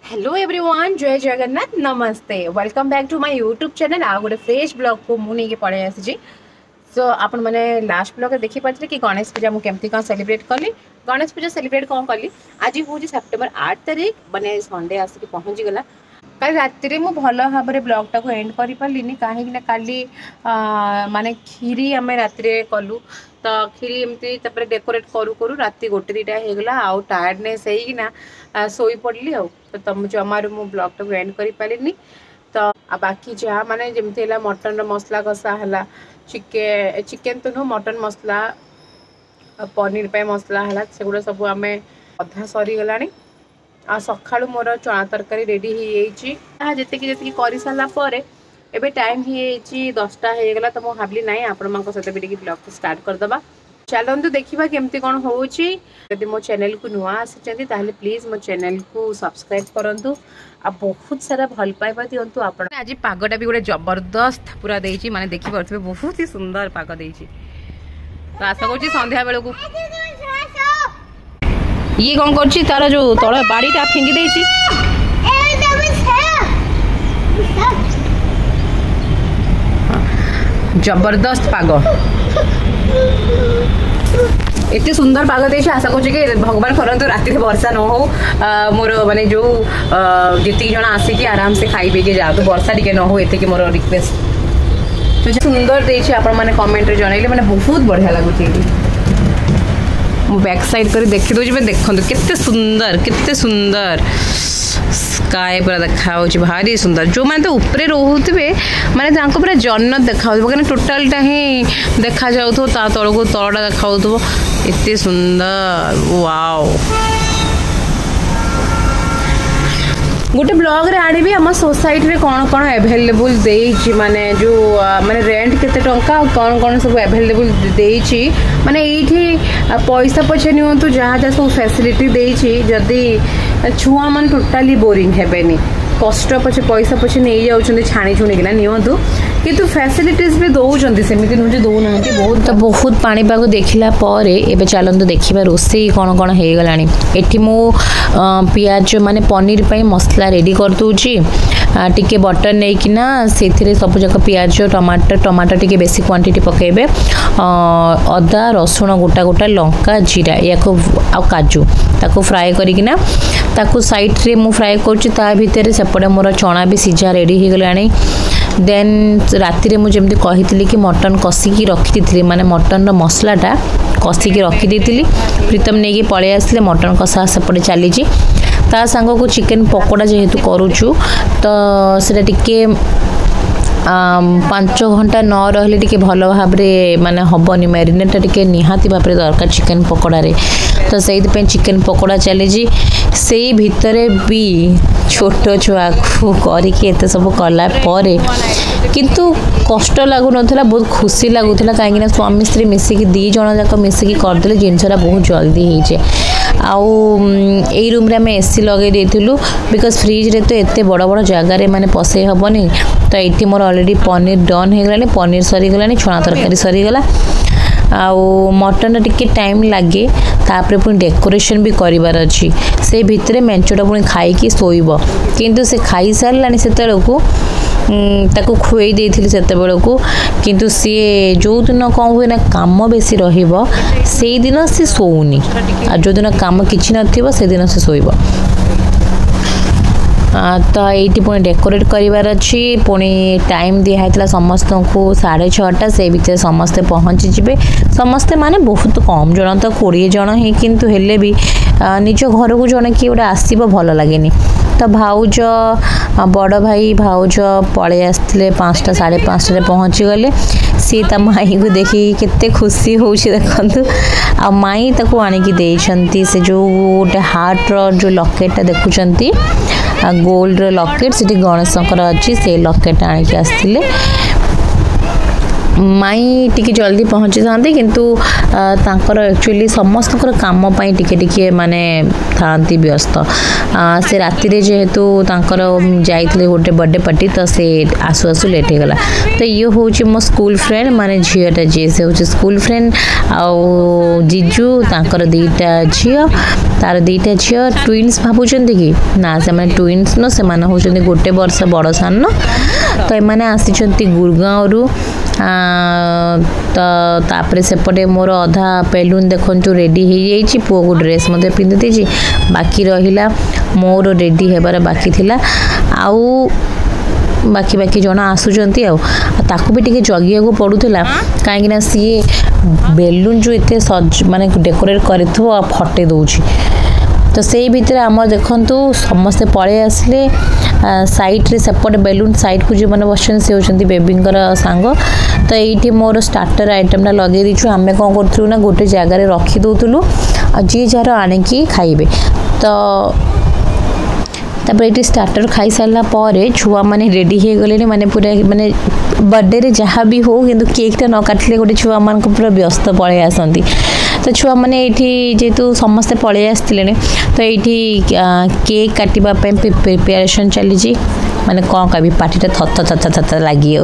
Hello everyone जय जगन्नाथ नमस्ते welcome back to my YouTube channel आ गोटे फ्रेश ब्लॉग को मुझे पड़े आसी। सो आपण मैंने लास्ट ब्लॉग देखी पारे कि गणेश पूजा मुझे केमती कौन सेलिब्रेट कली। गणेश पूजा सेलिब्रेट कौन कली आज हूँ सेप्टेम्बर 8 तारीख मैंने संडे आसिक पहुँची गला। कल राति में भल भाव में ब्लॉगटा को एंड कर पार्ली कहीं काली माने खीरी आम राति कलु तो खीरी एमती डेकोरेट करू करू राति गोटे दुटा होगला आउ टायर्डनेस होना शोई पड़ली तो तुम जमारू मु ब्लॉगटा को एंड कर पार्ली। तो बाकी जहाँ माने जमती है मटन मसला कषा है चिकेन तो नुह मटन मसला पनीर पे मसला है सेगुड़ा सब आम अधा सरीगला आ सका मोर चना तरकारी रेडी हो जी कर सारापर एबे टाइम ही 10टा होगला तो मुझे भाविली ना आपण सहित भी ब्लॉग को स्टार्ट करदे। चलतु देखा केमती कौन होदी मो चैनल को नुआ आसी प्लीज मो चैनल को सब्सक्राइब करूँ आ बहुत सारा भल पाइबा दिंतु। आज पागटा भी गोटे जबरदस्त पूरा देती माने देखी पारे बहुत ही सुंदर पाग देती तो आशा कर संध्या बेल को ये कौन कर तार जो तल बाड़ीटा फिंगी देती जबरदस्त पाग एते सुंदर पाग दे आशा कर भगवान करतु राति वर्षा न हो मोर माने जो जी जन आसिक आराम से खाई के जातु वर्षा टी न हो ये मोर रिक्वेस्ट तो सुंदर देती आपण मैंने कमेंट जनइले मैंने बहुत बढ़िया लगुच मु बैक साइड कर देखी दूसरी देखो केते सुंदर स्काए पूरा देखा भारी सुंदर जो मैंने तो ऊपर रोते माने पूरा जन्नत देखा कहीं टोटालटा ही देखा जाऊ ता तल को तलटा देखा एते सुंदर वाओ। गोटे ब्लॉग रे आनी भी आम सोसाइटी रे कौन कौन एभेलेबल देइछि माने जो माने रेंट केते टंका कौन कौन सब एभेलेबल देइछि माने एठी पैसा पछे नियंतु जहाँ जहाँ सब फैसिलिटी देइछि जदी छुआ मन टोटाली बोरिंग हेबेनी कष्ट पछे पैसा पछे नहीं जाउछन्ती छाणी छुणीकिना नियंतु किंतु फैसिलिटीज भी दौरान सेमती नुहे दौना बहुत बहुत पाणीपाग देखला पर एबे चलतु देखा रोसई कौन कौन हो गला। एटी मु पियाज माने पनीर पे मसला रेडी कर दूची टिके बटर नहींकिना से सब जाक पियाज टमाटर टिके बेसी क्वांटिटी पकेबे अदा रसुण गोटा गोटा लंका जीरा या काजू ताको फ्राए करिकिना ताको साइड रे मु फ्राए करछि ता भितर सेपटे मोर चना भी सीझा रेडी हो गलानी। देन राति रे मुझे कही कि मटन कषिकी रखी थी माने मटन मसलाटा कषिकी रखी देती प्रीतम नहीं पलि आसले मटन कषा सेपटे चली ता सांग को चिकेन पकोड़ा जेहेतु करुचु तो सेटा टिके 5 घंटा न रही टे भल भाव माने हबनी मैरिनेटा टिके निहाती भाव दरकार चिकेन पकोड़ा रे तो से चिकेन पकोड़ा चली से भितर भी छोट छुआ को करके एत सब कला किंतु कष्ट लगुन बहुत खुशी लगुला कहीं स्वामी स्त्री मिसिकी 2 जन जाक मिसिकी करदे जिनसा बहुत जल्दी होचे आउ यही रूम रे आम एसी लगे देलु बिकज फ्रिज रे तो एत बड़ बड़ जगार माने पसई हेबनी तो ये मोर ऑलरेडी पनीर डन हो गलानी पनीर सरीगला छणा तरकारी सरीगला आउ मटन टिके टाइम लगे तापर पुणी डेकोरेशन भी करार अच्छी से भितर मेंचोटा पुणी खाई शोब किंतु से खाई सारानी से ताकू खुई देथिली सेते बेलको किंतु सी जो दिन कौन हुए ना काम बेसी रहिबो से दिन से सोउनी आ जो दिन काम किछि नथिबो से दिन से सोइबो तो ये पुणी डेकोरेट करार अच्छी पुणी टाइम दिखाई समस्त को 6:30 से भितर समस्ते पहुँची जे समस्ते माने बहुत कम जन तो 20 जन ही किंतु हेले भी निज घर को जन कि गोटे आसब भल लगे तो भाउज बड़ भाई भाउज पलि आसते 5टा 5:30 पहुँची गले सी ता माई को देखी केते खुशी हो देखु आ माई ताको आनिकी देइछंती से जो गोटे हार्ट रो जो लकेट देखुचंती गोल्ड लकेट से गणेशंकर अच्छी से लकेट आनिकी आसतिले माई टिके जल्दी पहुँची था किंतु तांकर एक्चुअली समस्त काम टिके टिके माने थांती व्यस्त से राति रे जेहेतु तांकर जाइथिले गोटे बर्थडे पार्टी तो से आसु आसु लेट हो गला। तो ये हूँ मो स्कूल फ्रेंड माने झीटा जी से हूँ स्कूल फ्रेंड आउ जीजू तांकर दीटा झील तार दीटा झील ट्विन्स भावुं कि ना से ट्विन्स न से होती गोटे वर्ष बड़ सान तो एमाने आसी गुड़गाँव रु तो तापर सेपटे मोर अधा बेलून देखु रेडी हो जाइए पुओ को ड्रेस मते पिंधि देछि बाकी रहिला मोर रेडी हेबार बाकी थिला आउ बाकी बाकी जन आसुचंती ताकू भी टिके जगिया को पड़ूला कहीं सी बेलून जो एते सज माने डेकोरेट करिथो फटे दउछि तो से भितर आम देखु समस्ते पड़े आसले साइड रे सेपटे बेलून साइड को जो मैंने बस से होती बेबींकर सांग तो ये मोर स्टार्टर आइटमटा लगे दीचु आम कौन करूँ ना गोटे जगार रखी दौलू जी जार आणिकी खाइबे तो तापर ये स्टार्टर खाई सारा पर छुआ मैंने रेडी हो गले माने पूरा माने बर्थडे रे जहाँ भी हो किंतु केकटा न काटिले गोटे छुआ मान पूरा व्यस्त पड़े आसती तो छुआ मैंने ये जेहेतु समस्ते पड़े आसते तो ये केक काटापी प्रिपेरेसन चली माने कौन कह पार्टीटा थत लगी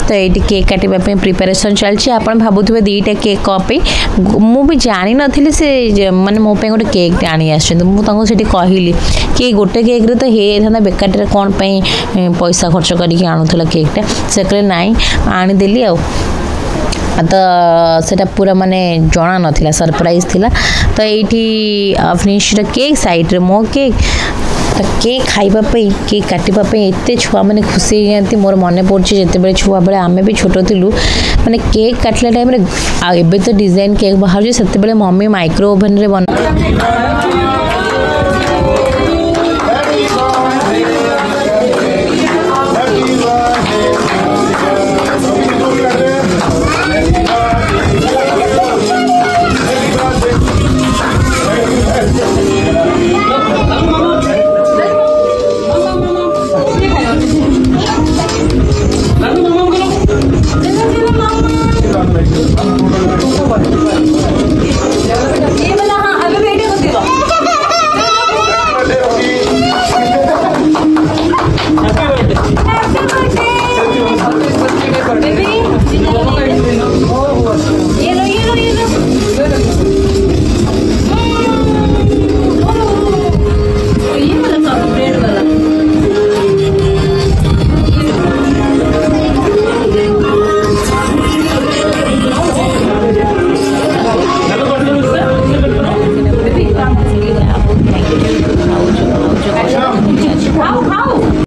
तो ये केक काटापी प्रिपेरेसन चलती आप भावुवे दीटा केक कपे मुझे जानी नी से माने मो गोटे केक आनी आसुँच कहली कि गोटे केक रे तो हे बेकार कौन पैसा खर्च करके आणुला केकटा से कहले नाई आनीदेली तो सेटा पूरा माने जना नाला सरप्राइज थिला तो ये फिनिश केक साइड रे मो केक तो केक खाइबापी केक काटिबापी एते छुआ मैंने खुशी जाती मोर मन पड़े जिते छुआ बेले आमे भी छोट थिलु माने केक काटला टाइम रे एबे तो डिजाइन केक बाहर से मम्मी माइक्रो ओवन रे बना